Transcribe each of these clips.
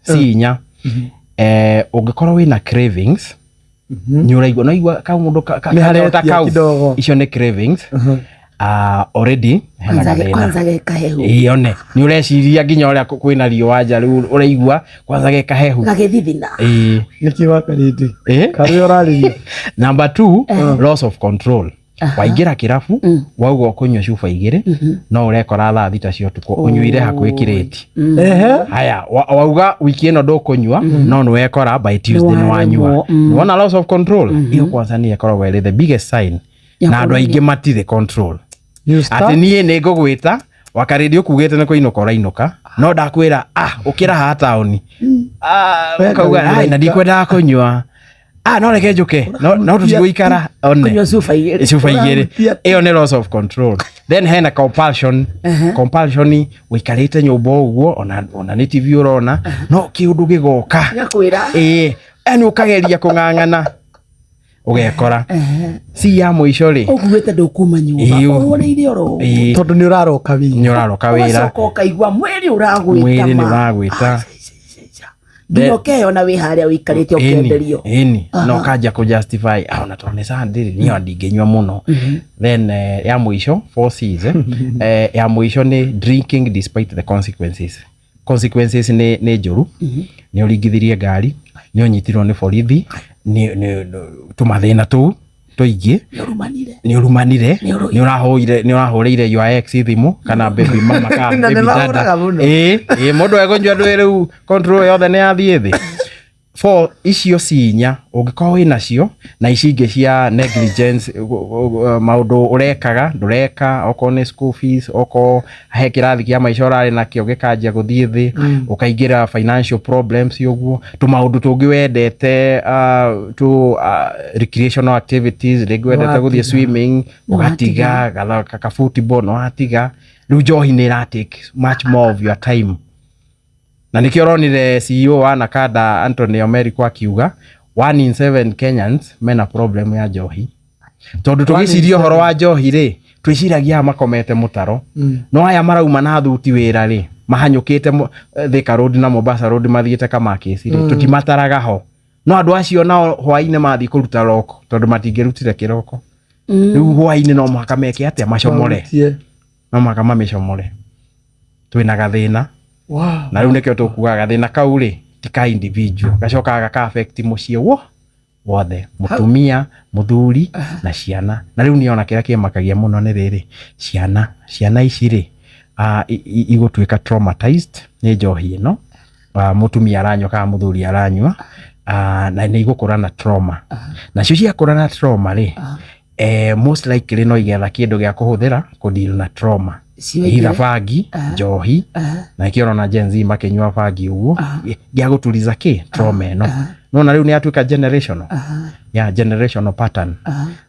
sinya ungikorwo wina cravings ni uraigwa no igwa ka mundu ka icio ni cravings already kwanza gekahehu ione ni ureciria nginya uria kwina riua nja riu uraigwa kwanza gekahehu gagithithina niki wakariti kari urariria. Number 2 loss of control. Waingira kirabu wauga kunywa cuba igiri no urekora thaa thita cio tuko unyuire hakuhi kireti haya wauga wiki ino ndukunywa no nwekora by Tuesday ni wanyua. Wona loss of control iyo kwanza ni ekora wele the biggest sign na andu aingi matire control ati nie ni ngugwita wakaridi ukugite ni kuinuka urainuka no ndakwira ukira ha taoni ukauga ai na ndikwenda kunywa no reke njuke no tutigũikara one kunywa cuba igiri iyo ni loss of control. Then hena compulsion compulsion wikarite nyumba uguo ona ni TV urona no kiundu gigoka gakwira ani ukageria kung'ang'ana ugekora si ya muico ri ugwete ndukuma nyumba ureire oro tondu ni uraroka wira ukaigwa mwiri uragwita Ndioke ona wi haria wikarite ukenderio no kaja ku justify ona tone sandiri ni ndingenywa muno. Then ya muico 4 C's ya muico ni drinking despite the consequences ni njuru ni uringithirie ngari ni unyitirwo ni borithi ni tumathina tu tuingi ni urumanire ni urahurire your ex thimu kana baby mama ka baby dada mundu egonjwa ndwiru control yothe ni athie thi. For icio sinya ungikorwo wina cio na icinge cia negligence maundu urekaga ndureka oko ni school fees oko he kirathi kia maica urari nakio gikanjia guthie thi ukaingira financial problems yoguo tu maundu tungi wendete recreational activities regwendete guthie swimming ugatiga gathaka football no atiga riu njohi ni take much more of your time. Na nikio uronire CEO wa Nakada Anthony Omerico akiuga 1 in 7 Kenyans mena problem ya njohi. Tondu tugicirio horo wa njohi ri twiciragia makomete mutaro no aya marauma na thuti wira ri mahanyukite Thika Road na Mombasa Road mathiete kama kesi ri tutimataraga ho no andu acio nao hwaine mathi kuruta roko tondu matingirutire kiroko riu hwaine no makameke atia macomore no makamamicomore twina gathina. Na riu nikio tukuga gathina kau ri ti ka individual gacokaga ka affect mucie wothe mutumia muthuri na ciana. Na riu niona kira kimakagia muno ni riri ciana ici ri igutwika traumatized ni njohi ino mutumia aranywa ka muthuri aranywa na ni igukura na trauma na cio cia kura na trauma ri most likely no igetha kindu gia kuhuthira ku deal na trauma ira fagi njohi na kiona Gen Z makenywa fagi uguo gia gutuliza trauma ino no na riu ni atuika generational generational pattern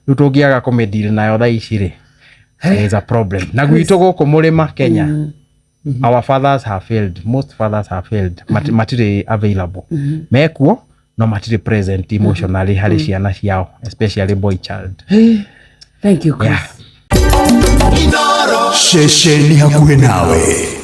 riu tungiaga kumedeal nayo tha ici ri is a problem na gwitu guku murima Kenya our fathers have failed, most fathers have failed matire available mekuo no matire present emotionally hari ciana ciao especially boy child. Thank you Chris. Shesheni hakuhe nawe.